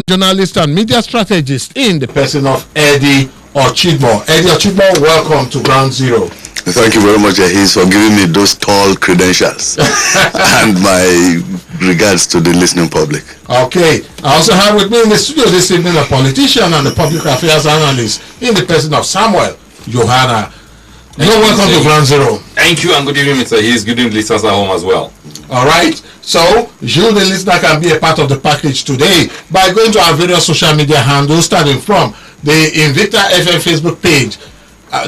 journalist and media strategist in the person of Eddie Ochigbo. Eddie Ochigbo, welcome to Ground Zero. Thank you very much, Ahis, for giving me those tall credentials and my regards to the listening public. Okay. I also have with me in the studio this evening a politician and a public affairs analyst in the person of Samuel Johanna. You're welcome to Ground Zero. Thank you and good evening, Mr. Hayes. Good evening, listeners at home as well. All right. So, you, the listener, can be a part of the package today by going to our various social media handles, starting from the Invicta FM Facebook page.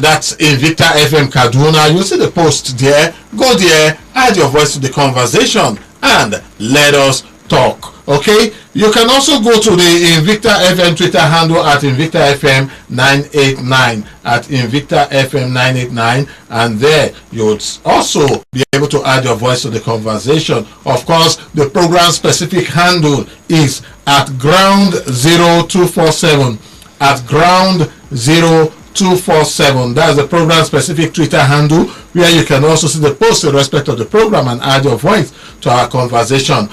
That's Invicta FM Kaduna. You'll see the post there. Go there, add your voice to the conversation, and let us talk. Okay? You can also go to the Invicta FM Twitter handle at Invicta FM 989 at Invicta FM 989, and there you'll also be able to add your voice to the conversation. Of course, the program specific handle is at Ground 0247 at Ground 0247. That's the program specific Twitter handle, where you can also see the post in respect of the program and add your voice to our conversation.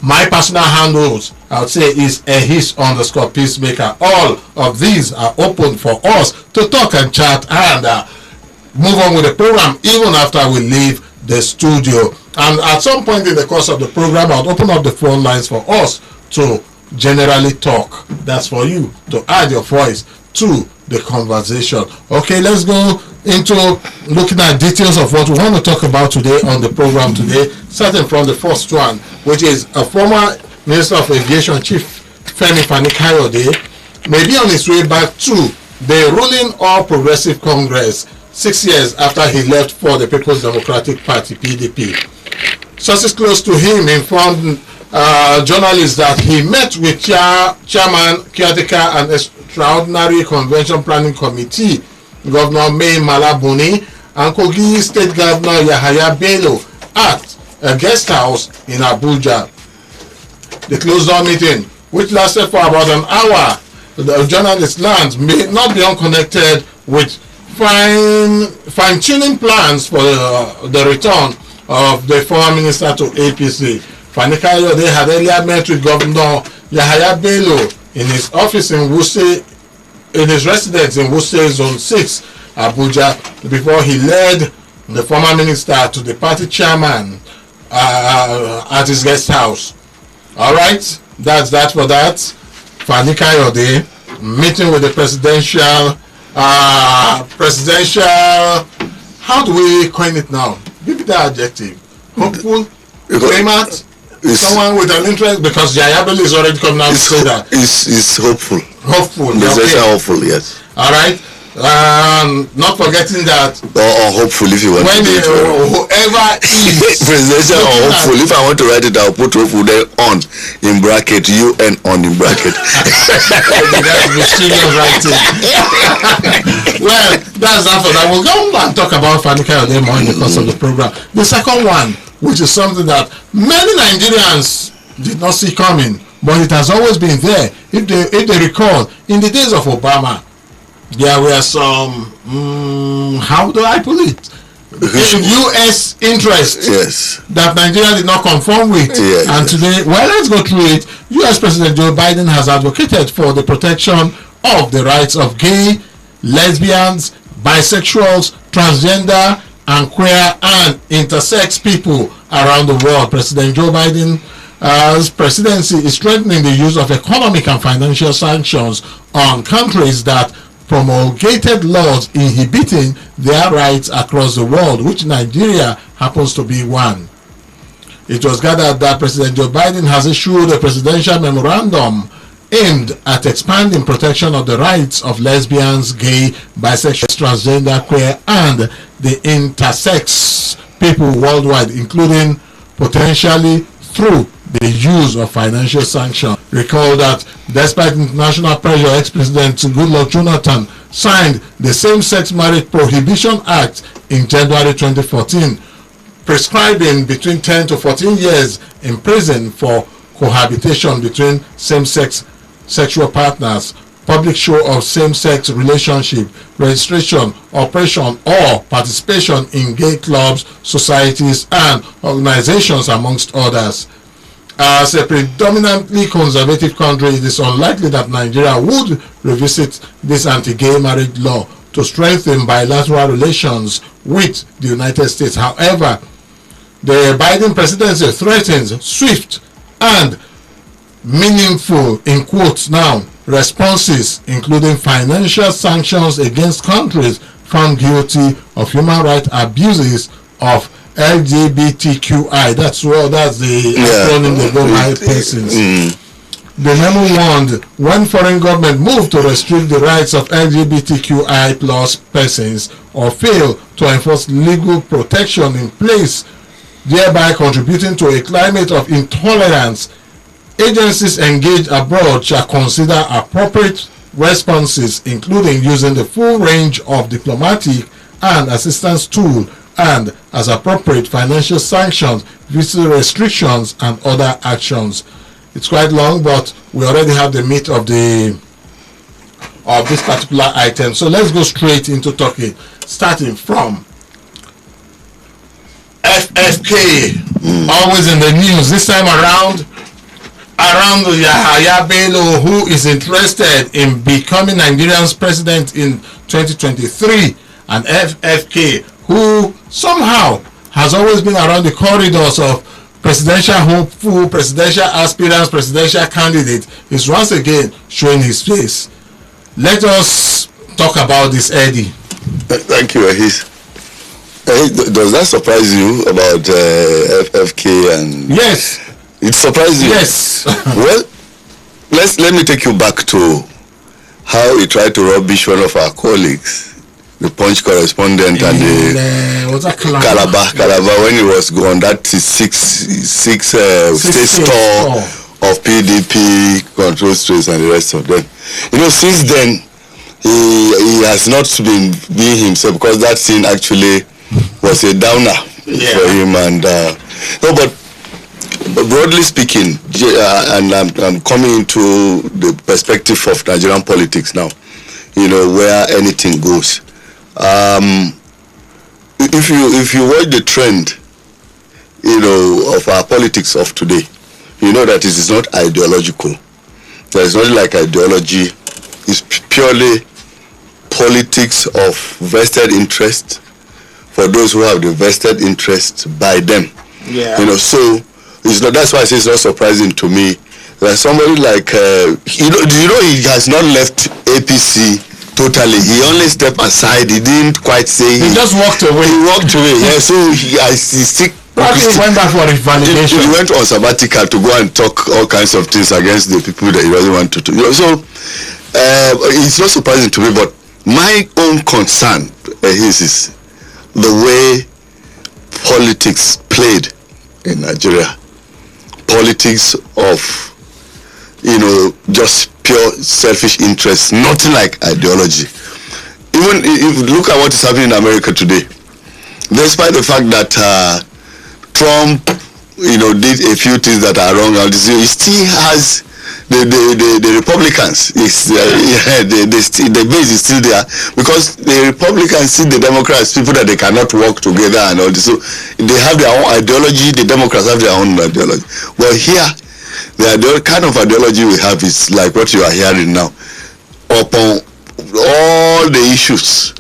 My personal handles, I would say, is Ahis_Peacemaker. All of these are open for us to talk and chat and move on with the program even after we leave the studio. And at some point in the course of the program, I'll open up the phone lines for us to generally talk. That's for you to add your voice to the conversation. Okay, let's go into looking at details of what we want to talk about today on the program today, starting from the first one, which is a former Minister of Aviation, Chief Femi Fani-Kayode, may be on his way back to the ruling All Progressive Congress 6 years after he left for the People's Democratic Party, PDP. Sources close to him informed journalists that he met with Chairman, Caretaker and Extraordinary Convention Planning Committee, Governor Mai Mala Buni, and Kogi State Governor Yahaya Bello at a guest house in Abuja. The closed-door meeting, which lasted for about an hour, the journalists learned may not be unconnected with fine-tuning plans for the return of the former minister to APC. Fani-Kayode had earlier met with Governor Yahaya Bello in his office in Wuse, in his residence in Wuse Zone 6, Abuja, before he led the former minister to the party chairman at his guest house. All right, that's that for that. Fani-Kayode meeting with the presidential, how do we coin it now? Give it that adjective. Hopeful, claimant, someone with an interest, because Yahaya Bello is already coming out to say that. It's hopeful. Hopeful. Okay. Hopeful, yes. All right. Not forgetting that. Or hopeful, if you want when to do it. Whoever is presidential or hopeful. If I want to write it, I'll put hopeful then on in bracket, you and on in bracket. That's mysterious writing. Well, that's that for that. We'll go and talk about Fani-Kayode more in the course of the program. The second one, which is something that many Nigerians did not see coming, but it has always been there. If they recall, in the days of Obama, there were some, how do I put it? U.S. interests, yes, that Nigeria did not conform with. Yes, and today, well, let's go through it. U.S. President Joe Biden has advocated for the protection of the rights of gay, lesbians, bisexuals, transgender, and queer and intersex people around the world. President Joe Biden's presidency is strengthening the use of economic and financial sanctions on countries that promulgated laws inhibiting their rights across the world, which Nigeria happens to be one. It was gathered that President Joe Biden has issued a presidential memorandum aimed at expanding protection of the rights of lesbians, gay, bisexual, transgender, queer, and the intersex people worldwide, including potentially through the use of financial sanctions. Recall that despite international pressure, ex-President Goodluck Jonathan signed the Same-Sex Marriage Prohibition Act in January 2014, prescribing between 10 to 14 years in prison for cohabitation between same-sex sexual partners, public show of same-sex relationship, registration, operation, or participation in gay clubs, societies, and organizations, amongst others. As a predominantly conservative country, it is unlikely that Nigeria would revisit this anti-gay marriage law to strengthen bilateral relations with the United States. However, the Biden presidency threatens swift and meaningful, in quotes now, responses, including financial sanctions against countries found guilty of human rights abuses of LGBTQI. That's the acronym they go by persons. The memo warned when foreign government move to restrict the rights of LGBTQI plus persons or fail to enforce legal protection in place, thereby contributing to a climate of intolerance, agencies engaged abroad shall consider appropriate responses, including using the full range of diplomatic and assistance tools and, as appropriate, financial sanctions, visa restrictions, and other actions. It's quite long, but we already have the meat of this particular item. So let's go straight into talking, starting from FFK, always in the news. This time around Yahaya Bello, who is interested in becoming Nigeria's president in 2023, and FFK, who somehow has always been around the corridors of presidential hopeful, presidential aspirants, presidential candidate, is once again showing his face. Let us talk about this, Eddie. Thank you, Ahis. Does that surprise you about FFK and? Yes. It surprised you? Yes. Well, let me take you back to how he tried to rubbish one of our colleagues, the Punch correspondent, and the Calabar, when he was gone. That is six state store of PDP control streets and the rest of them. You know, since then he has not been being himself, because that scene actually was a downer for him. And no, but broadly speaking, and I'm coming into the perspective of Nigerian politics now, you know, where anything goes. If you watch the trend, you know, of our politics of today, you know that it is not ideological. There is nothing like ideology. It's purely politics of vested interest for those who have the vested interest by them. Yeah. You know, so it's not. That's why I say it's not surprising to me that somebody like he has not left APC totally. He only stepped aside. He didn't quite say. He just walked away. He walked away. Yeah. So he still. Probably went back for his validation. He went on sabbatical to go and talk all kinds of things against the people that he doesn't want to. You know, so it's not surprising to me. But my own concern is the way politics played in Nigeria. Politics of, you know, just pure selfish interests, nothing like ideology. Even if you look at what is happening in America today, despite the fact that Trump, you know, did a few things that are wrong, he still has the Republicans. The base is still there, because the Republicans see the Democrats people that they cannot work together and all this. So they have their own ideology. The Democrats have their own ideology. Well, here, the kind of ideology we have is like what you are hearing now. Upon all the issues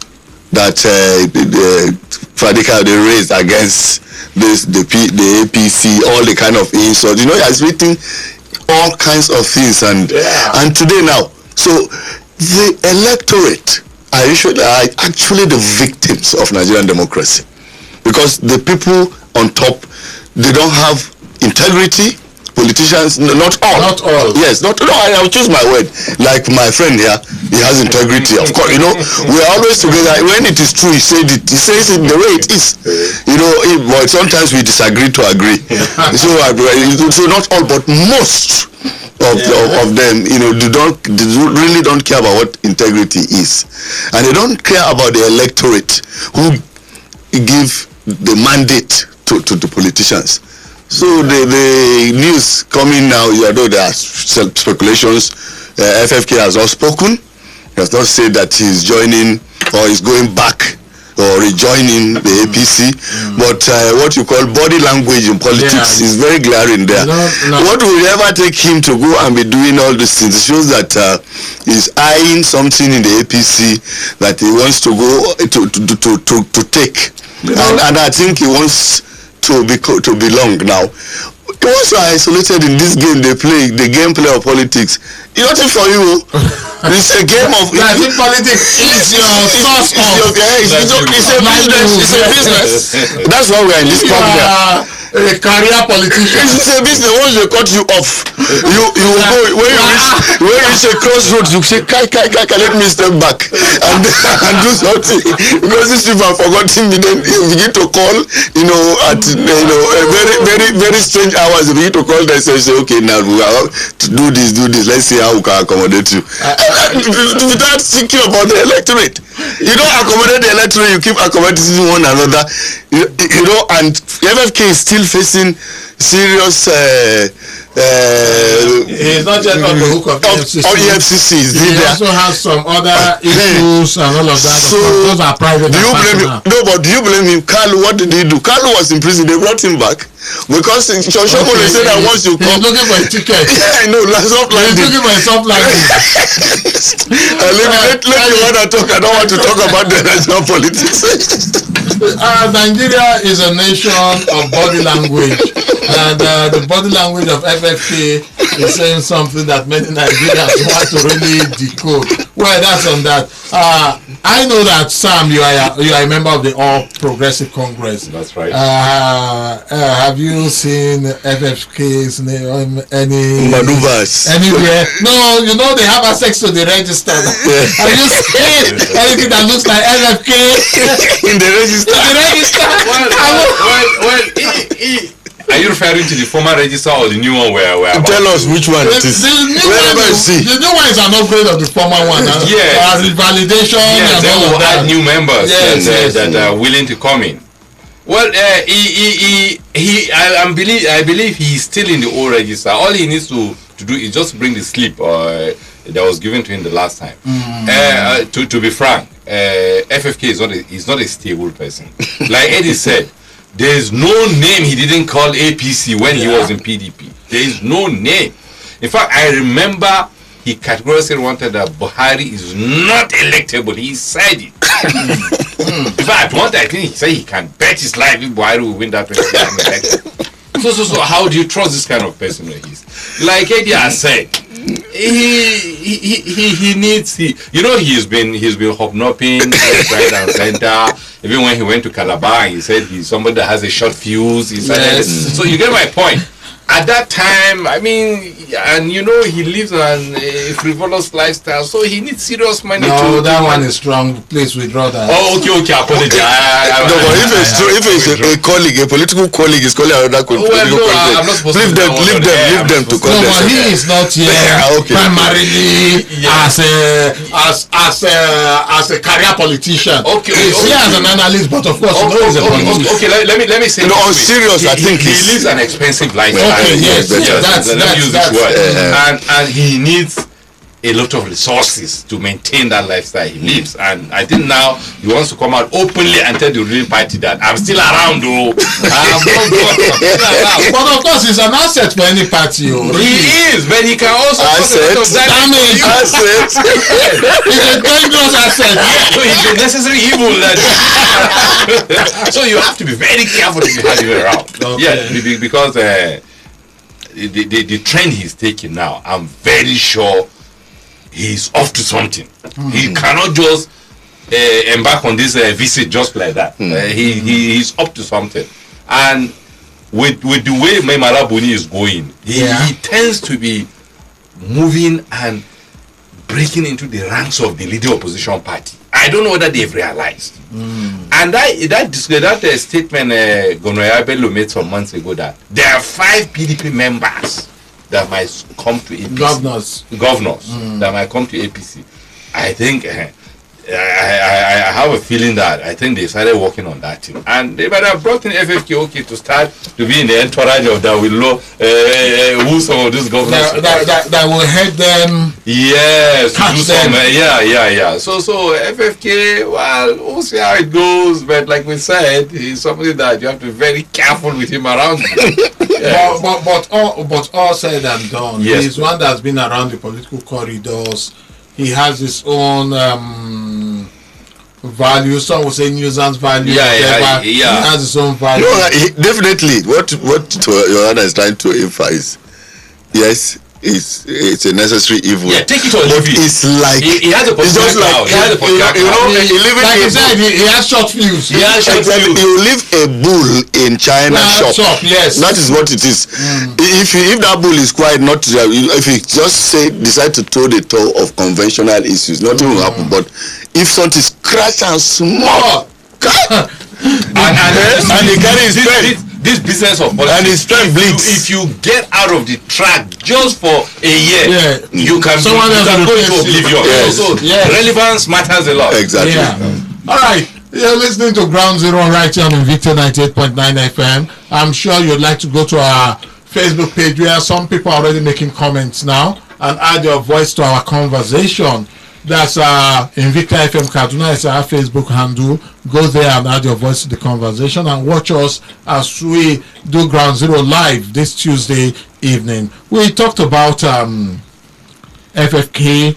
that they raised against the APC, all the kind of insults. You know, he has written all kinds of things, and today now, so the electorate are actually the victims of Nigerian democracy, because the people on top, they don't have integrity. Politicians, not all. Yes, not all. I'll choose my word. Like my friend here, he has integrity. Of course, you know, we are always together. When it is true, he says it the way it is. You know, but sometimes we disagree to agree. So not all, but most of them, you know, they really don't care about what integrity is, and they don't care about the electorate who give the mandate to the politicians. So the news coming now, you know, there are speculations. FFK has not spoken. He has not said that he's joining or he's going back or rejoining the APC, but what you call body language in politics is very glaring there. What will ever take him to go and be doing all these things? It shows that he's eyeing something in the APC that he wants to go to take, and I think he wants to belong now. He was isolated in this game they play, the gameplay of politics. It's nothing for you. It's a game of. I think politics is your source of. It's a business. It's a business. That's why we're in this club there. A career politician. It's a business. Once they cut you off, you will go when you reach a crossroads. You say, "Kai, let me step back and do something," because these people have forgotten me. Then you begin to call, at very strange hours. You begin to call them and say, "Okay, now we have to do this. Let's see how we can accommodate you." Without thinking about the electorate, you don't accommodate the electorate. You keep accommodating one another. And FFK is still facing serious he's not just on the hook of EFCC. He also has some other issues and all of that. So those are private. Do you blame him? No, but do you blame him? Kalu, what did he do? Kalu was in prison. They brought him back because Shoshomole said that once you come, he's looking for a ticket. I know, soft landing. He's looking for a soft landing. Let you want to talk. I don't want to talk about the national politics. Nigeria is a nation of body language, and the body language of FFK is saying something that many Nigerians want to really decode. Well, that's on that. I know that Sam, you are a member of the All Progressive Congress. That's right. Have you seen FFK's name any maneuvers anywhere? No, they have access to the register. Have you seen anything that looks like FFK in the register? Are you referring to the former register or the new one where tell us which one it is. The new one is an upgrade of the former one. Yes. Revalidation and they all will of that. add new members that are willing to come in. Well, I believe he is still in the old register. All he needs to do is just bring the slip that was given to him the last time. To be frank, FFK is not a stable person. Like Eddie said, there is no name he didn't call APC when he was in PDP. There is no name. In fact, I remember he categorically wanted that Buhari is not electable. He said it. In fact, I think he said he can bet his life if Buhari will win that election. So how do you trust this kind of person like this? Like Eddie has said, he needs he's been hobnobbing right and center. Even when he went to Calabar, he said he's somebody that has a short fuse. So you get my point. At that time, I mean, and he lives on a frivolous lifestyle, so he needs serious money. No, that one is strong. Please withdraw that. Oh, okay, apologize. No, but if it's a colleague, a political colleague is calling another political colleague, I'm not supposed leave them to call No, them. but he is not here primarily as a career politician. Okay, he's here as an analyst, but of course, he's a politician. Okay, let me say. No, on serious, I think he lives an expensive lifestyle. Okay, yes, let me use this word. And he needs a lot of resources to maintain that lifestyle he lives. And I think now he wants to come out openly and tell the ruling party that I'm still around, though. But of course, he's an asset for any party. He is, but he can also damage. Assets. He's a dangerous asset. So he's a necessary evil. So you have to be very careful if you have him around. Okay. Yeah, because the trend he's taking now, I'm very sure he's off to something. He cannot just embark on this visit just like that. He's up to something. And with the way Maimara Buni is going, he tends to be moving and breaking into the ranks of the leading opposition party. I don't know whether they've realized. And that statement Gonoya Bello made some months ago, that there are 5 PDP members that might come to APC. Governors that might come to APC. I think I have a feeling that I think they started working on that thing, and they might have brought in FFK to start to be in the entourage of that. We know who some of these governors that will help them. Yes, to catch do them. some. Yeah. So FFK, well, we'll see how it goes. But like we said, he's somebody that you have to be very careful with him around you. Yes. But all said and done, Yes. he's one that's been around the political corridors. He has his own values. Some would say nuisance value. Yeah. He has his own values. No, definitely. What your honor is trying to emphasize, yes, it's a necessary evil. Yeah, take it or but leave it. it's like He has a it's just political like clout. He has a political you know, clout. he live in Like a you said, he has short fuse. He has short exactly. fuse. You leave a bull in China China shop, yes. That is what it is. If that bull is quiet, not if he just decide to toe the toe of conventional issues, nothing will happen. But if something is crash and small, and he carry his strength. This business of politics, And his strength bleeds. if you get out of the track just for a year, Yeah. you can Someone else go will into replace you. oblivion. Yes. So Yes. relevance matters a lot. Exactly. Yeah. All right. You're listening to Ground Zero right here on Invicta 98.9 FM. I'm sure you'd like to go to our Facebook page where some people are already making comments now and add your voice to our conversation. That's Invicta FM Kaduna is our Facebook handle. Go there and add your voice to the conversation and watch us as we do Ground Zero live this Tuesday evening. We talked about FFK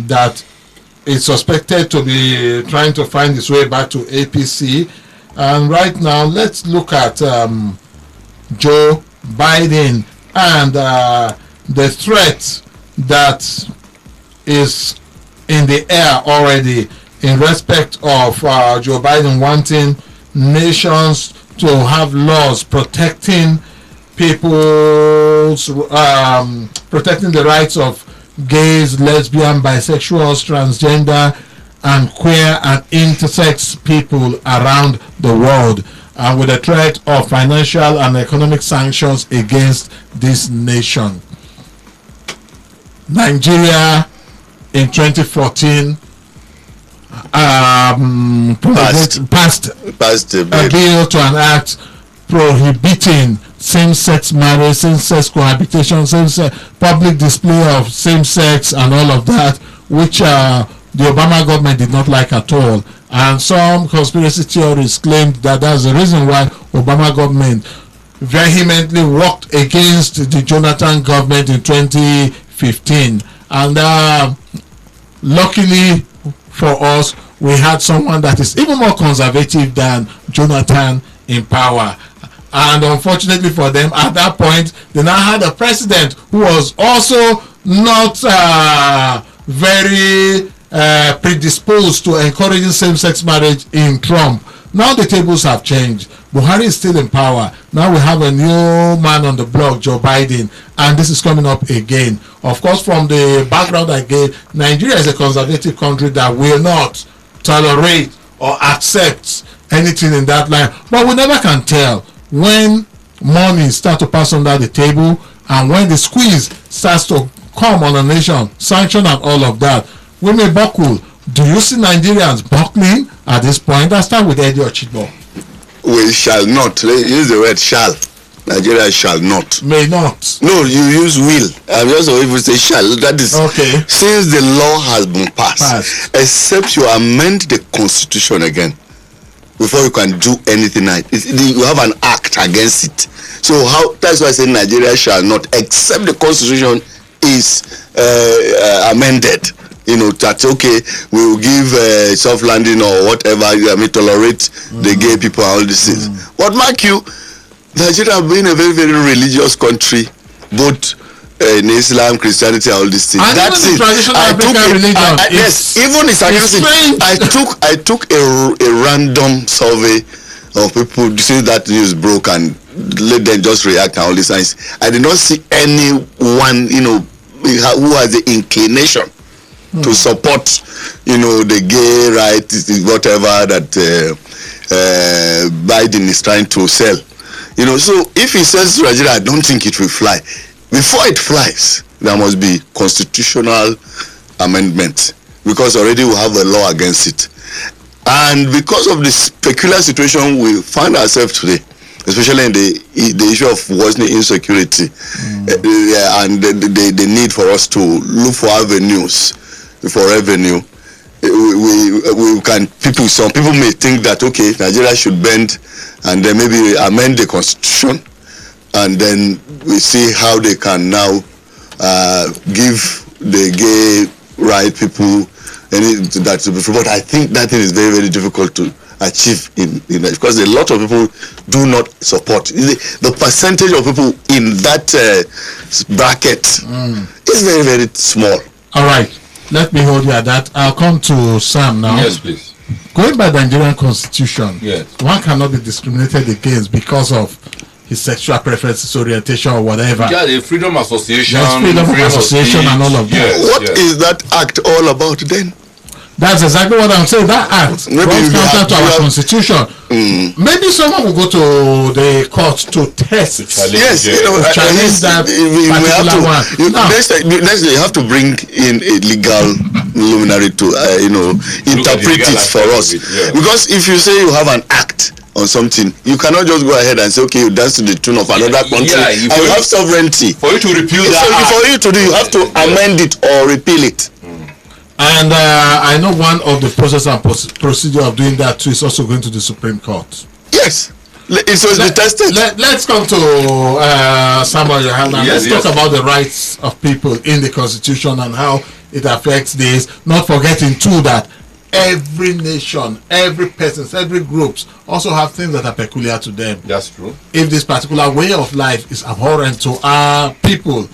that is suspected to be trying to find his way back to APC. And right now, let's look at Joe Biden and the threat that is in the air already in respect of Joe Biden wanting nations to have laws protecting people's protecting the rights of gays, lesbian, bisexuals, transgender, and queer and intersex people around the world, and with the threat of financial and economic sanctions against this nation. Nigeria in 2014 passed a bill to enact prohibiting same-sex marriage, same-sex cohabitation, same-sex public display of same-sex and all of that, which the Obama government did not like at all. And some conspiracy theorists claimed that that's the reason why Obama government vehemently worked against the Jonathan government in 2015. And luckily for us, we had someone that is even more conservative than Jonathan in power. And unfortunately for them, at that point, they now had a president who was also not very predisposed to encouraging same-sex marriage in Trump. Now the tables have changed. Buhari is still in power. Now we have a new man on the block, Joe Biden, and this is coming up again. Of course, from the background I gave, Nigeria is a conservative country that will not tolerate or accept anything in that line. But we never can tell when money starts to pass under the table and when the squeeze starts to come on a nation, sanction and all of that. We may buckle. Do you see Nigerians buckling at this point? I'll start with Eddie Ochidbo. We shall not. Use the word shall. Nigeria shall not. May not. No, you use will. I'm just even say shall. That is okay. Since the law has been passed, except you amend the constitution again before you can do anything. You have an act against it. So how? That's why I say Nigeria shall not, except the constitution is amended. You know, that okay, we will give soft landing or whatever. I mean, tolerate the gay people and all these things. But mark you, Nigeria being a very, very religious country, both in Islam, Christianity, all these things. And that's even the traditional African religion. Yes, even it's aggressive. I took a random survey of people. See that news broke and let them just react and all these things. I did not see anyone, you know, who has the inclination to support, you know, the gay rights, whatever that Biden is trying to sell. You know, so if he sells to Nigeria, I don't think it will fly. Before it flies, there must be constitutional amendment because already we have a law against it. And because of this peculiar situation we find ourselves today, especially in the issue of worsening insecurity, and the need for us to look for avenues for revenue, some people may think that, okay, Nigeria should bend and then maybe amend the constitution, and then we see how they can now give the gay right people that to be free. But I think that thing is very, very difficult to achieve in because a lot of people do not support. The percentage of people in that bracket is very, very small. All right, let me hold you at that. I'll come to Sam now. Yes, please. Going by the Nigerian constitution, Yes. one cannot be discriminated against because of his sexual preferences, orientation, or whatever. Yeah, the freedom association, There's freedom of association speech. and all of that. Yes, What yes. is that act all about then? That's exactly what I'm saying. That act Maybe runs you counter have- to you our have- constitution. Maybe someone will go to the court to test. challenge. Yes, Yeah. Challenge that we have particular to. one. Now- Next, you have to bring in a legal luminary to interpret legal it for aspect us. of it, yeah. Because if you say you have an act on something, you cannot just go ahead and say, okay, you dance to the tune of another country, Yeah, and you have sovereignty. For you to repeal So that for act, you to do, you have to amend it or repeal it. And I know one of the process and procedure of doing that too is also going to the Supreme Court. Yes, it was detested. Let's come to Samuel Yohana. Yes, Let's yes. talk about the rights of people in the constitution and how it affects this. Not forgetting too that every nation, every person, every groups also have things that are peculiar to them. that's true. If this particular way of life is abhorrent to our people,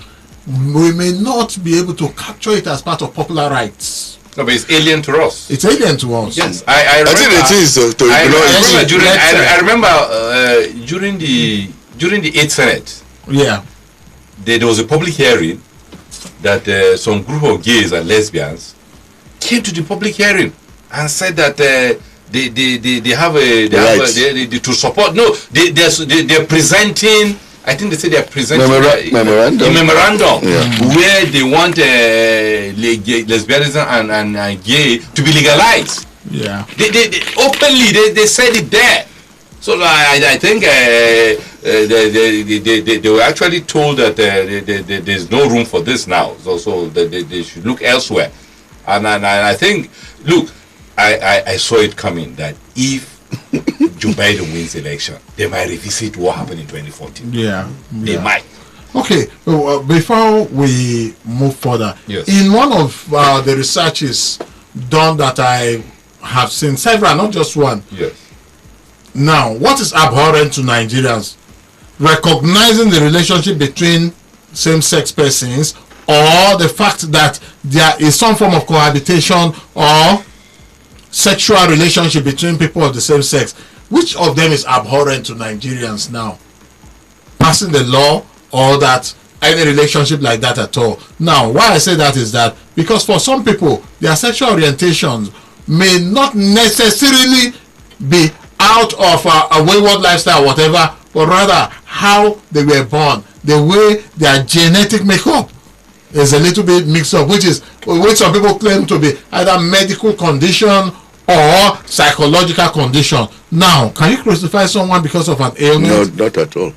we may not be able to capture it as part of popular rights. No, but it's alien to us. It's alien to us. Yes, I remember. I think it is to I ignore remember it. I remember during the 8th Senate, Yeah. there was a public hearing that some group of gays and lesbians came to the public hearing and said that they have to support. No, they're presenting. I think they say they're presenting Memorandum. a memorandum Yeah. where they want lesbianism and gay to be legalized. Yeah. They openly they said it there. So I think they were actually told that there's no room for this now. So they should look elsewhere. And I think, look, I saw it coming that if Joe Biden wins the election, they might revisit what happened in 2014. Yeah. They Yeah. might. Okay, before we move further, Yes. in one of the researches done that I have seen several, not just one. Yes. Now, what is abhorrent to Nigerians? Recognizing the relationship between same-sex persons, or the fact that there is some form of cohabitation or sexual relationship between people of the same sex. Which of them is abhorrent to Nigerians now? Passing the law, or that any relationship like that at all? Now, why I say that is that because for some people, their sexual orientations may not necessarily be out of a wayward lifestyle or whatever, but rather how they were born, the way their genetic makeup is a little bit mixed up, which some people claim to be either medical condition or psychological condition. Now, can you crucify someone because of an ailment? No, not at all.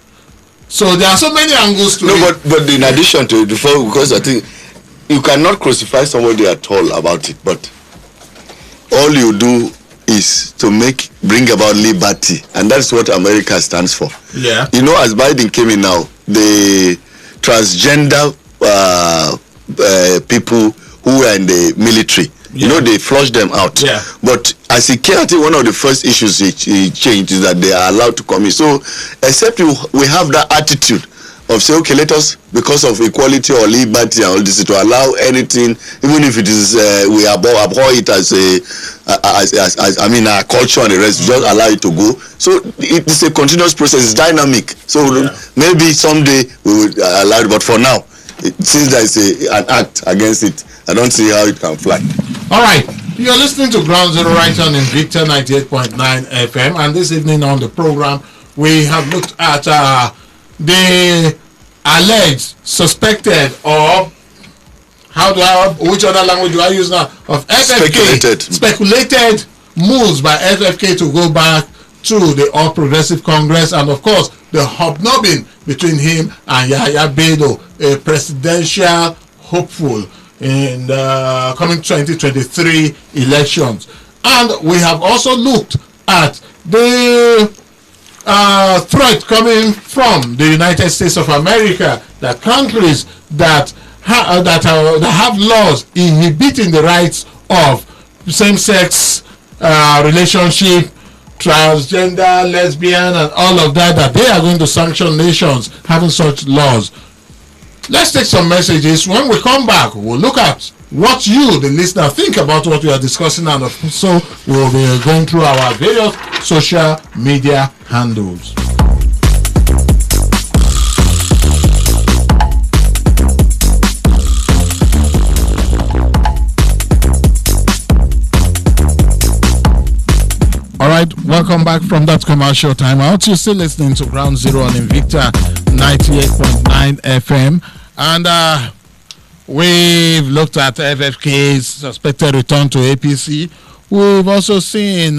So there are so many angles to No, it. but in addition to it, because I think you cannot crucify somebody at all about it, but all you do is to bring about liberty, and that's what America stands for. Yeah. You know, as Biden came in now, the transgender people who were in the military, you know, they flushed them out. Yeah. But as he came, I think one of the first issues he changed is that they are allowed to come in. So, except we have that attitude of say, okay, let us, because of equality or liberty and all this, to allow anything, even if it is we abhor it as I mean our culture and the rest, just allow it to go. So it is a continuous process, it's dynamic. So maybe someday we will allow it, but for now, since there is an act against it, I don't see how it can fly. All right. You're listening to Ground Zero right on in Victor 98.9 FM, and this evening on the program we have looked at the alleged, suspected, or which other language do I use now? Of FFK. Speculated moves by FFK to go back to the All Progressive Congress, and of course the hobnobbing between him and Yahaya Bello, a presidential hopeful in the coming 2023 elections. And we have also looked at the threat coming from the United States of America, that countries that have laws inhibiting the rights of same-sex relationship, transgender, lesbian, and all of that they are going to sanction nations having such laws. Let's take some messages. When we come back, we'll look at what you, the listener, think about what we are discussing, and so we'll be going through our various social media handles. All right, welcome back from that commercial timeout. You're still listening to Ground Zero on Invicta 98.9 FM. And we've looked at FFK's suspected return to APC. We've also seen,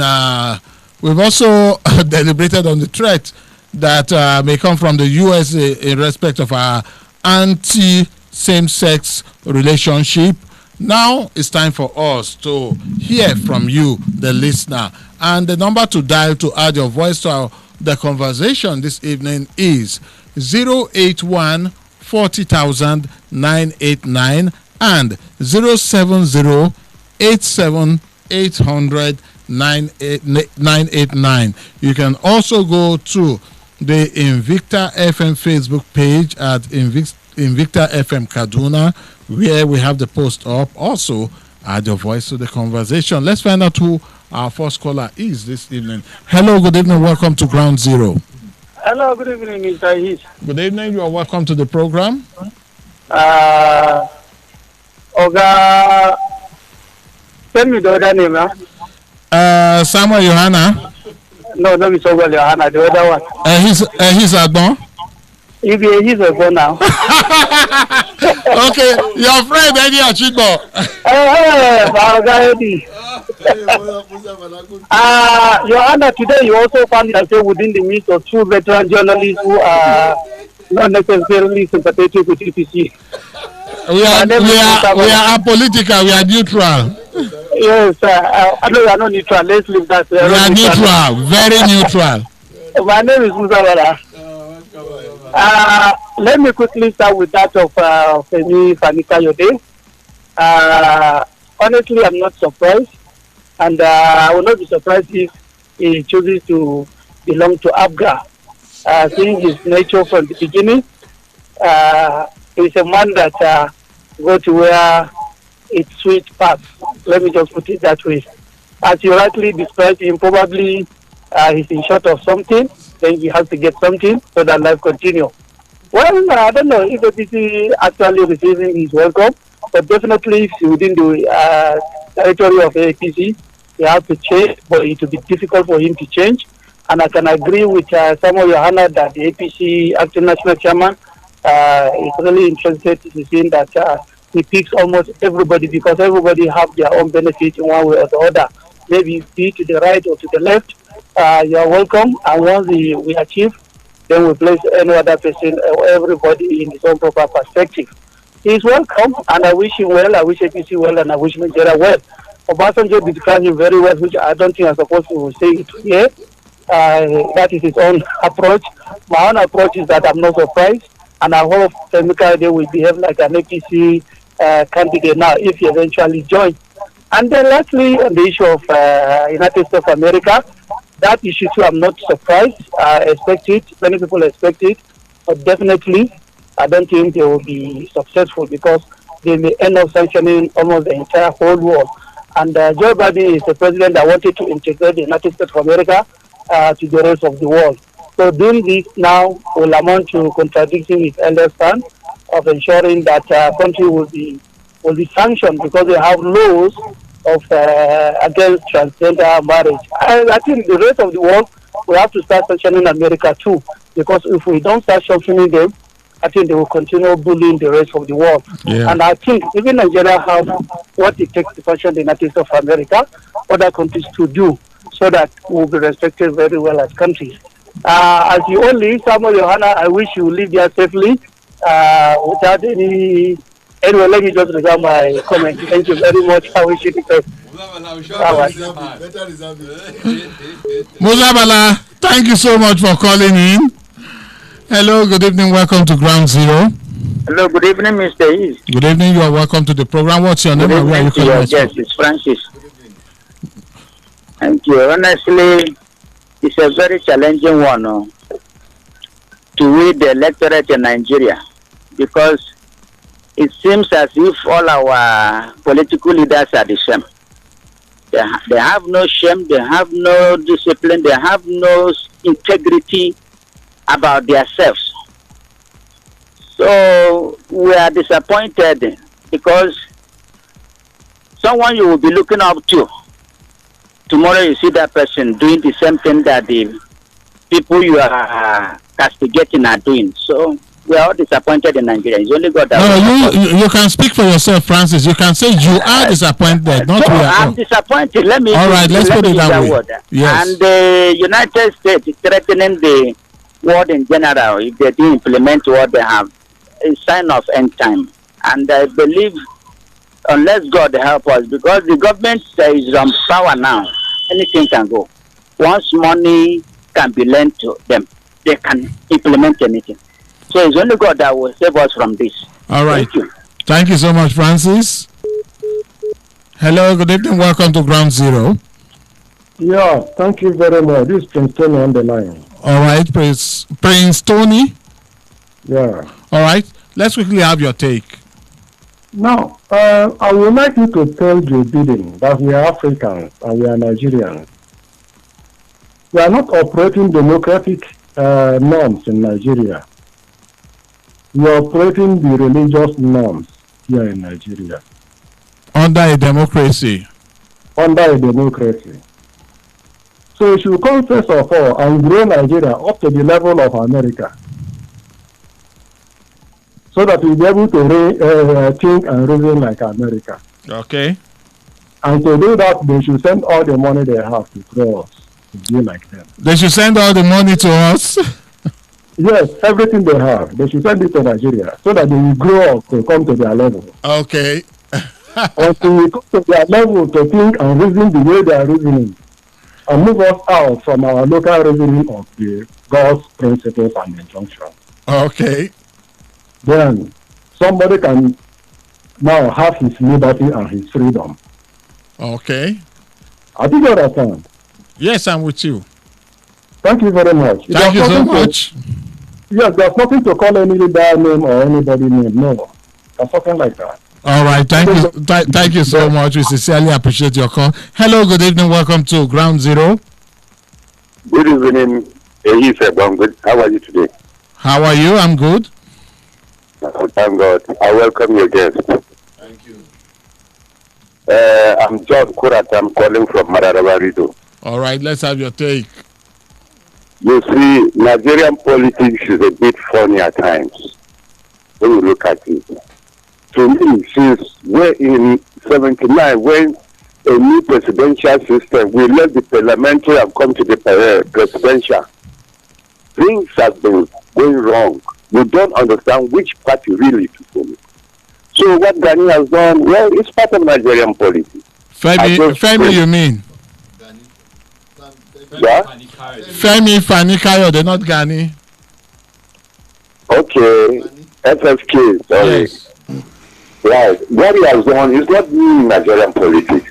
we've also deliberated on the threat that may come from the US in respect of our anti-same-sex relationship. Now it's time for us to hear from you, the listener. And the number to dial to add your voice to the conversation this evening is 081 40,000 989 and 070 87 800 989. You can also go to the Invicta FM Facebook page at Invicta FM Kaduna, where we have the post up. Also, add your voice to the conversation. Let's find out who our first caller is this evening. Hello, good evening. Welcome to Ground Zero. Hello, good evening, Mr. Heath. Good evening. You are welcome to the program. Oga, tell me the other name, Samuel Johanna. No, not Mr. Samuel Johanna, the other one. He's Adon. He's a phone now. Okay, your friend Eddie Achibo. Johanna, today you also found yourself within the midst of two veteran journalists who are not necessarily sympathetic with EPC. We are apolitical, we are neutral. Yes, I know you are not neutral. Let's leave that. We are neutral, very neutral. My name is Musa Wala. Let me quickly start with that of Femi Fani-Kayode. Honestly, I'm not surprised, and I will not be surprised if he chooses to belong to APGA. Seeing his nature from the beginning, he's a man that go to where it sweet path. Let me just put it that way. As you rightly described him, probably he's in short of something, then he has to get something so that life continue. Well, I don't know if APC actually receiving his welcome, but definitely if within the territory of APC, he has to change, but it will be difficult for him to change. And I can agree with Samuel Johanna that the APC acting national chairman is really interested in seeing that he picks almost everybody, because everybody have their own benefit in one way or the other. Maybe be to the right or to the left, you are welcome. And once we achieve, then we place any other person or everybody in his own proper perspective. He is welcome, and I wish him well, I wish APC well, and I wish Nigeria well. Obasanjo described him very well, which I don't think I'm supposed to say it here. That is his own approach. My own approach is that I'm not surprised, and I hope Femi Kayode will behave like an APC candidate now if he eventually joins. And then lastly, on the issue of United States of America, that issue too, I'm not surprised. I expect it. Many people expect it. But definitely, I don't think they will be successful, because they may end up sanctioning almost the entire whole world. And Joe Biden is the president that wanted to integrate the United States of America to the rest of the world. So doing this now will amount to contradicting his elder stand of ensuring that country will be sanctioned because they have laws of against transgender marriage. I think the rest of the world, we have to start sanctioning America too, because if we don't start sanctioning them, I think they will continue bullying the rest of the world. Yeah. And I think even Nigeria have what it takes to function the United States of America, other countries to do, so that we'll be respected very well as countries. As you only, Samuel Johanna, I wish you live there safely without any. Anyway, let me just reserve my comment. Thank you very much. I wish you the best. Musa Bala, thank you so much for calling in. Hello, good evening. Welcome to Ground Zero. Hello, good evening, Mr. East. Good evening. You are welcome to the program. What's your name and where are you calling us Yes, from? it's Francis. Thank you. Honestly, it's a very challenging one to read the electorate in Nigeria, because it seems as if all our political leaders are the same. They have no shame, they have no discipline, they have no integrity about themselves. So we are disappointed, because someone you will be looking up to, tomorrow you see that person doing the same thing that the people you are castigating are doing. So we are all disappointed in Nigeria. It's only God that No, you can speak for yourself, Francis. You can say you are disappointed, not so we are. I'm disappointed. Let me. All right, let's put it use that way. word. Yes. And the United States is threatening the world in general if they do implement what they have. A sign of end time. And I believe, unless God help us, because the government is on power now, anything can go. Once money can be lent to them, they can implement anything. So it's only God that will save us from this. All right. Thank you. Thank you so much, Francis. Hello, good evening. Welcome to Ground Zero. Yeah, thank you very much. This is Prince Tony on the line. All right, Prince Tony. Yeah. All right, let's quickly have your take. Now, I would like you to tell Joe Biden that we are Africans and we are Nigerians. We are not operating democratic norms in Nigeria. We are operating the religious norms here in Nigeria. Under a democracy. Under a democracy. So we should come first of all and grow Nigeria up to the level of America, so that we'll be able to think and reason like America. Okay. And to do that, they should send all the money they have to throw us to be like them. They should send all the money to us. Yes, everything they have, they should send it to Nigeria, so that they will grow up to come to their level. Okay. Until we come to their level to think and reason the way they are reasoning, and move us out from our local reasoning of the God's principles and injunctions. Okay. Then somebody can now have his liberty and his freedom. Okay. I think you understand. Yes, I'm with you. Thank you very much. Thank you so much. Yes, there's nothing to call any leader name or anybody name. No, there's something like that. All right, thank you, thank you so much. We sincerely appreciate your call. Hello, good evening. Welcome to Ground Zero. Good evening, I'm good. How are you today? How are you? I'm good. Thank God. I welcome your guest. Thank you. I'm John Kurat. I'm calling from Mararabarido. All right, let's have your take. You see, Nigerian politics is a bit funny at times when you look at it. To me, since we're in 79, when a new presidential system, we left the parliamentary and come to the presidential, things have been going wrong. We don't understand which party really to follow. So what Ghani has done, well, it's part of Nigerian politics. Femi, you mean? Yeah? Femi Fanikayo, they're not Ghani. Okay, FFK, sorry. Yes. Right. What he has done is not new in Nigerian politics.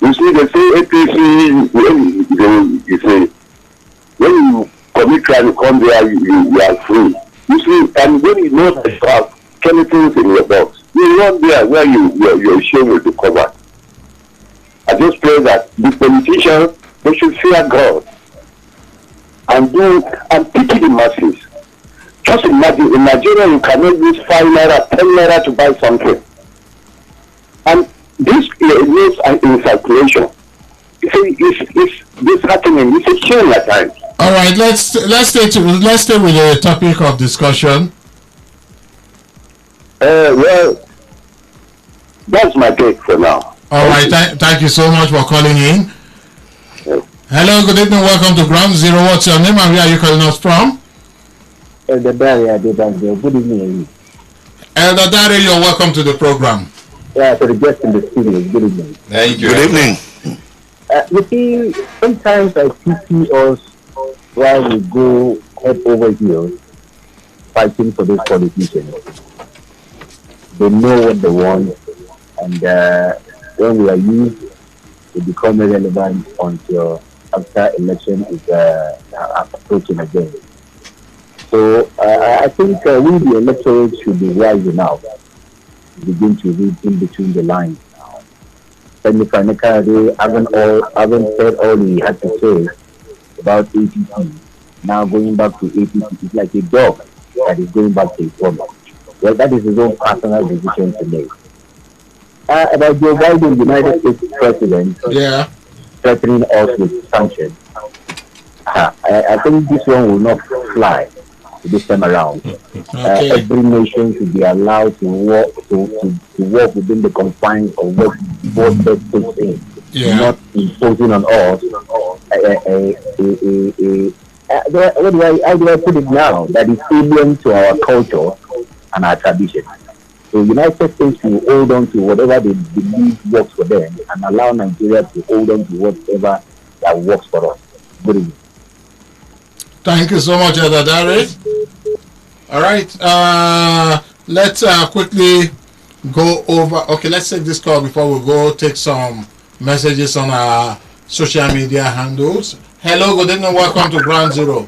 You see, they say APC, when you commit crime, you come there, you are free. You see, and when you know that you have skeletons in your box, you run there where your shame will be covered. I just pray that the politicians, they should fear God and pity the masses. Just imagine, in Nigeria, you cannot use 5 naira, 10 naira to buy something. And this is in circulation. It's this happening. It's a shame at times. All right, let's stay with the topic of discussion. Well, that's my take for now. All right, thank you so much for calling in. Yes. Hello, good evening, welcome to Ground Zero. What's your name and where are you calling us from? The barrier, good evening. Elder Dare, you're welcome to the program. Yeah, to the guests in the studio, good evening. Thank you. Good evening. You see, sometimes I pity us while we go head over heels fighting for those politicians. They know what they want, and when we are used, it becomes irrelevant until after election is approaching again. So I think we, the electorate, should be wise enough to begin to read in between the lines. Femi Kade haven't said all he had to say about APC. Now going back to APC, it's like a dog that is going back to his owner. Well, that is his own personal decision to make. About Joe Biden, United States President, threatening us with sanctions. I think this one will not fly this time around. Okay. Every nation should be allowed to work within the confines of what they say, not imposing on us how do I put it now? That is alien to our culture and our tradition. So United States will hold on to whatever they believe works for them and allow Nigeria to hold on to whatever that works for us. Good evening. Thank you so much, Elder Dare. All right, let's quickly go over. Okay, let's take this call before we go take some messages on our social media handles. Hello, good evening, welcome to Ground Zero.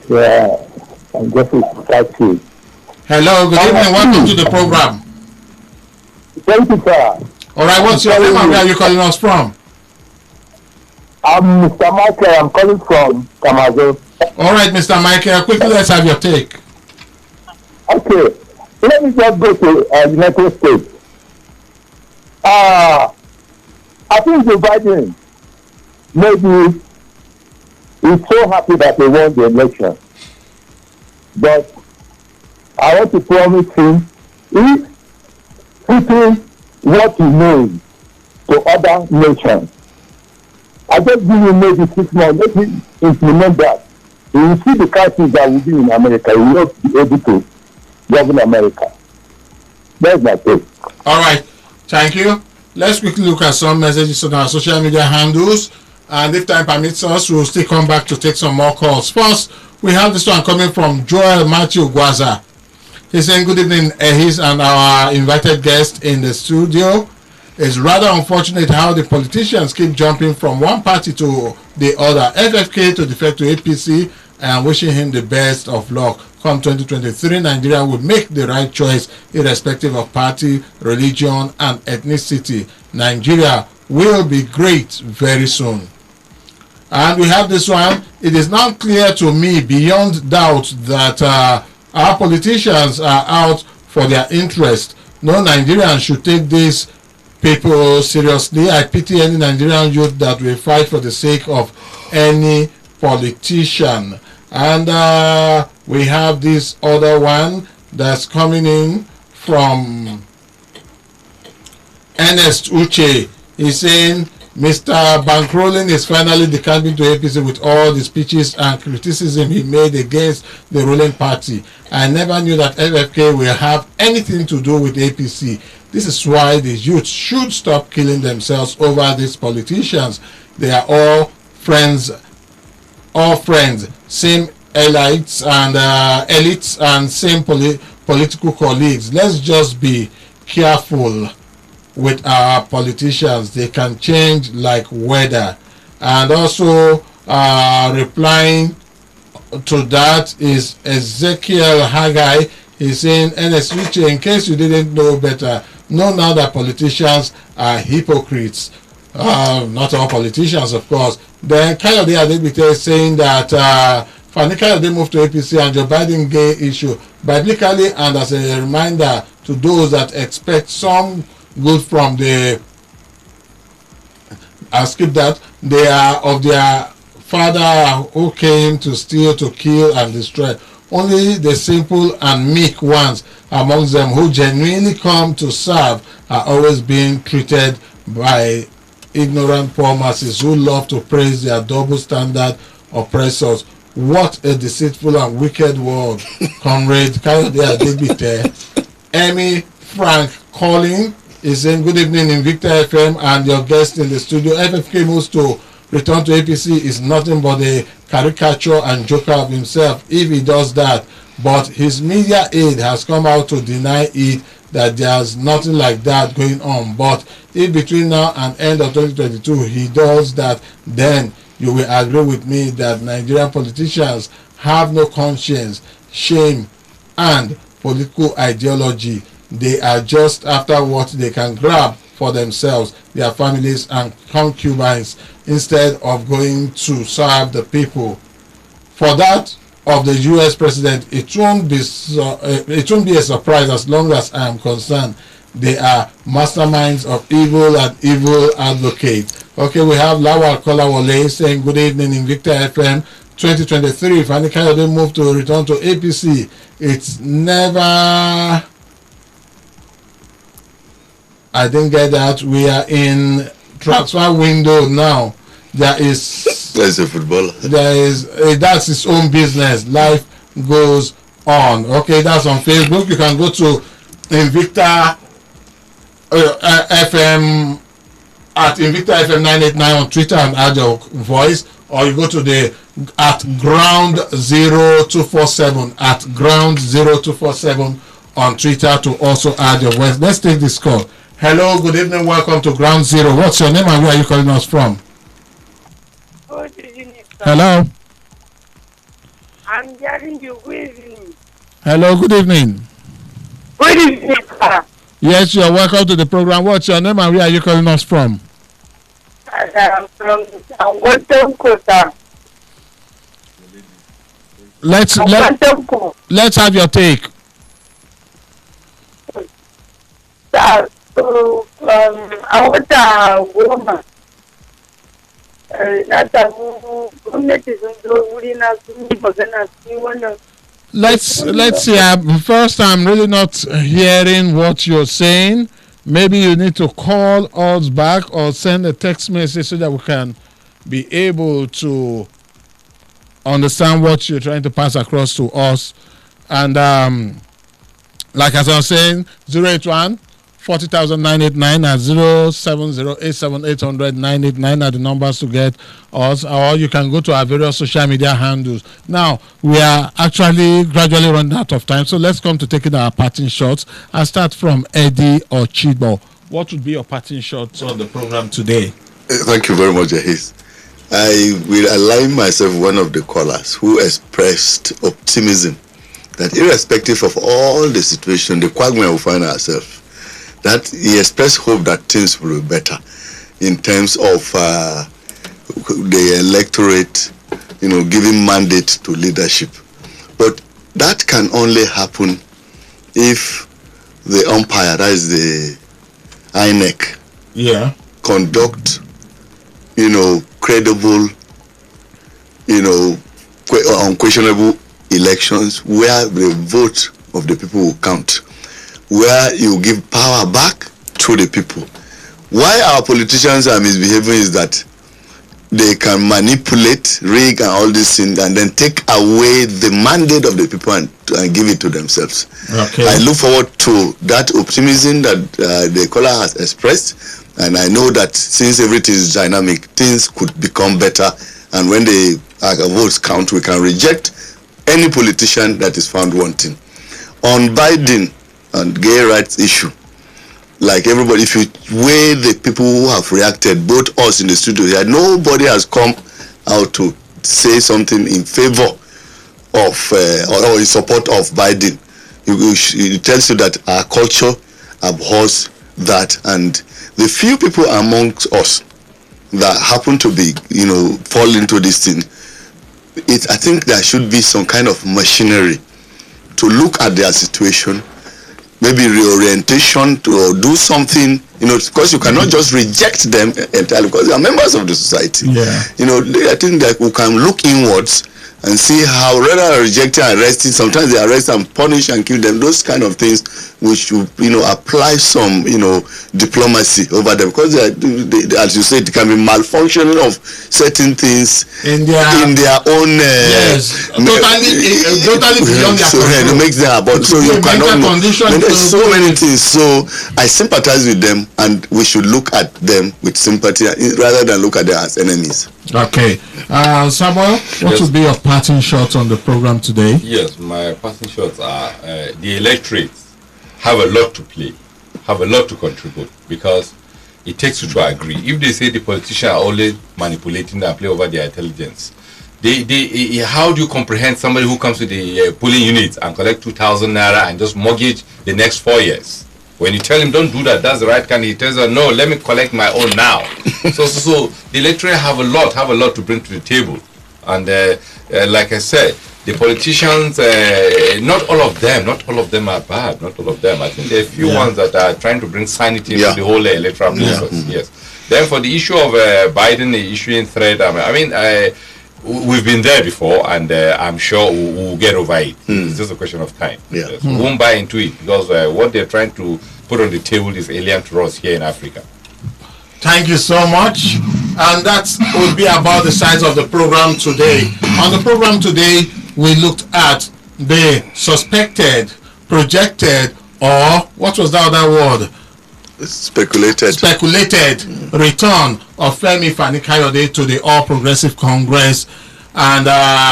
Yeah, I'm just thank you. Hello, good evening, welcome to the program. Thank you, sir. All right, what's your name and where are you calling us from? I'm Mr. Michael. I'm calling from Kamazo. All right, Mr. Michael, quickly let's have your take. Okay, let me just go to United States. I think Joe Biden maybe is so happy that they won the election. But I want to promise him, if putting what he knows to other nations, I just give him maybe 6 months, let him implement that. He will see the crisis that will be in America. He will not be able to govern America. That's my take. All right, thank you. Let's quickly look at some messages on our social media handles. And if time permits us, we'll still come back to take some more calls. First, we have this one coming from Joel Matthew Gwaza. He's saying, good evening, Ehis and our invited guest in the studio. It's rather unfortunate how the politicians keep jumping from one party to the other. FFK to defect to APC, and wishing him the best of luck. Come 2023, Nigeria will make the right choice irrespective of party, religion, and ethnicity. Nigeria will be great very soon. And we have this one. It is now clear to me beyond doubt that our politicians are out for their interest. No Nigerian should take these people seriously. I pity any Nigerian youth that will fight for the sake of any politician. And we have this other one that's coming in from Ernest Uche. He's saying, Mr. Bankrolling is finally decamping to APC with all the speeches and criticism he made against the ruling party. I never knew that FFK will have anything to do with APC. This is why the youth should stop killing themselves over these politicians. They are all friends, same elites and same political colleagues. Let's just be careful with our politicians. They can change like weather. And also replying to that is Ezekiel Haggai. He's saying, NSUC, in case you didn't know better, know now that politicians are hypocrites. Not all politicians, of course. Then Kayode Adebite is saying that Fani Kayode moved to APC and Joe Biden gay issue. Biblically, and as a reminder to those that expect some good from the skip that they are of their father who came to steal, to kill, and destroy. Only the simple and meek ones amongst them who genuinely come to serve are always being treated by ignorant poor masses who love to praise their double standard oppressors. What a deceitful and wicked world, Comrade Kayode Adegbite. Emmy Frank calling is saying, good evening in Victor FM and your guest in the studio. FFK moves to return to APC is nothing but a caricature and joker of himself if he does that. But his media aide has come out to deny it, that there's nothing like that going on. But if between now and end of 2022 he does that, then you will agree with me that Nigerian politicians have no conscience, shame, and political ideology. They are just after what they can grab for themselves, their families, and concubines, instead of going to serve the people. For that of the U.S. president, it won't be a surprise as long as I am concerned. They are masterminds of evil and evil advocates. Okay, we have Lawal Kolawole saying, good evening in Victor FM 2023. Fani Kayode moved to return to APC. It's never... I didn't get that. We are in transfer window now. There's a footballer. That's his own business. Life goes on. Okay, that's on Facebook. You can go to Invicta FM at Invicta FM 989 on Twitter and add your voice, or you go to the at ground 0247 at ground 0247 on Twitter to also add your voice. Let's take this call. Hello, good evening, welcome to Ground Zero. What's your name and where are you calling us from? Good evening, sir. Hello. I'm hearing you. Good evening. Hello, good evening. Good evening, sir. Yes, you're welcome to the program. What's your name and where are you calling us from? I'm from Western Coast. Let's have your take. So, I want a woman. Let's see. First, I'm really not hearing what you're saying. Maybe you need to call us back or send a text message so that we can be able to understand what you're trying to pass across to us. And like as I was saying, 081 40,989 at 07087800989 are the numbers to get us, or you can go to our various social media handles. Now, we are actually gradually running out of time, so let's come to taking our parting shots. I'll start from Eddie or Chibo. What would be your parting shots on the program today? Thank you very much, Ahis. I will align myself with one of the callers who expressed optimism that irrespective of all the situation, the quagmire we find ourselves, that he expressed hope that things will be better in terms of the electorate, giving mandate to leadership. But that can only happen if the umpire, that is the INEC, conduct, credible, unquestionable elections where the vote of the people will count, where you give power back to the people. Why our politicians are misbehaving is that they can manipulate, rig and all these things and then take away the mandate of the people and give it to themselves. Okay. I look forward to that optimism that the caller has expressed, and I know that since everything is dynamic, things could become better, and when the votes count, we can reject any politician that is found wanting. On Biden and gay rights issue, like everybody, if you weigh the people who have reacted, both us in the studio here, nobody has come out to say something in favor of or in support of Biden. It tells you that our culture abhors that, and the few people amongst us that happen to be, fall into this thing, I think there should be some kind of machinery to look at their situation, maybe reorientation to do something, because you cannot just reject them entirely because they are members of the society. Yeah. I think that we can look inwards and see how rather than rejecting, arresting, sometimes they arrest and punish and kill them. Those kind of things, we should, apply some, diplomacy over them, because they, as you said, it can be malfunctioning of certain things in their own. Yes, totally beyond their so control. it makes them about. So you cannot know. There's so many things. So I sympathize with them, and we should look at them with sympathy rather than look at them as enemies. Okay, Samuel, what would be your parting shots on the program today? Yes, my parting shots are the electorate have a lot to play, have a lot to contribute, because it takes you to agree. If they say the politicians are only manipulating and play over their intelligence, how do you comprehend somebody who comes to the polling unit and collect 2,000 naira and just mortgage the next 4 years? When you tell him don't do that, that's the right kind, he tells her no, let me collect my own now. so the electorate have a lot to bring to the table, and like I said, the politicians, not all of them are bad. Not all of them. I think there are a few ones that are trying to bring sanity into the whole electoral process. Yes. Then for the issue of Biden issuing threat, we've been there before, and I'm sure we'll get over it. It's just a question of time. Yes. We won't buy into it, because what they're trying to put on the table is alien to us here in Africa. Thank you so much. And that will be about the size of the program today. On the program today, we looked at the suspected, projected, or what was the other word? Speculated return of Femi Fani-Kayode to the All Progressive Congress, and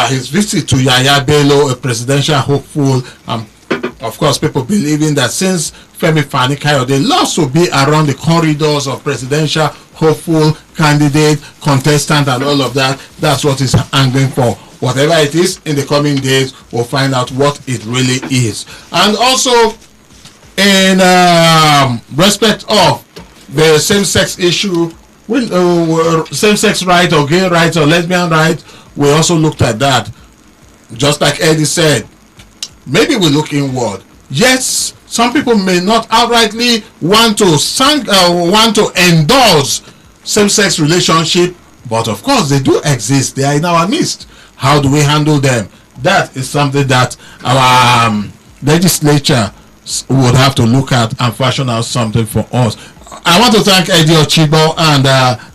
his visit to Yaya Bello, a presidential hopeful. Of course, people believing that since Femi Fani-Kayode loves to be around the corridors of presidential hopeful candidate, contestant, and all of that, that's what he's angling for. Whatever it is, in the coming days, we'll find out what it really is. And also, in respect of the same-sex issue, same-sex right or gay rights or lesbian rights, we also looked at that. Just like Eddie said, maybe we look inward. Yes, some people may not outrightly want to endorse same-sex relationship, but of course they do exist. They are in our midst. How do we handle them? That is something that our legislature would have to look at and fashion out something for us. I want to thank Eddie Ochibo and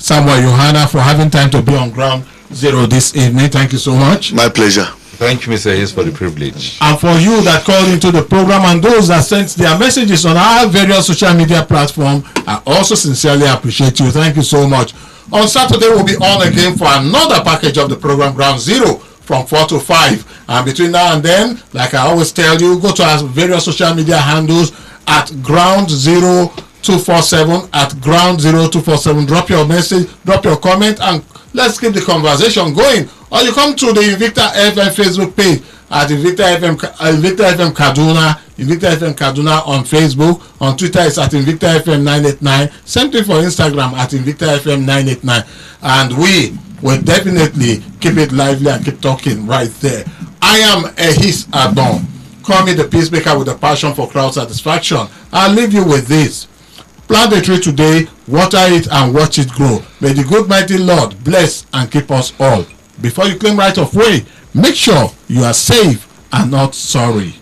Samuel Yohana for having time to be on Ground Zero this evening. Thank you so much. My pleasure. Thank you, Mr. Hayes, for the privilege. And for you that called into the program and those that sent their messages on our various social media platforms, I also sincerely appreciate you. Thank you so much. On Saturday, we'll be on again for another package of the program Ground Zero from 4 to 5. And between now and then, like I always tell you, go to our various social media handles at Ground Zero 247, at Ground Zero 247. Drop your message, drop your comment, and let's keep the conversation going. Or you come to the Invicta FM Facebook page at Invicta FM Kaduna, Invicta FM Kaduna on Facebook. On Twitter, it's at Invicta FM 989. Same thing for Instagram at Invicta FM 989. And we will definitely keep it lively and keep talking right there. I am Ehis Adon. Call me the peacemaker with a passion for crowd satisfaction. I'll leave you with this. Plant a tree today, water it and watch it grow. May the good mighty Lord bless and keep us all. Before you claim right of way, make sure you are safe and not sorry.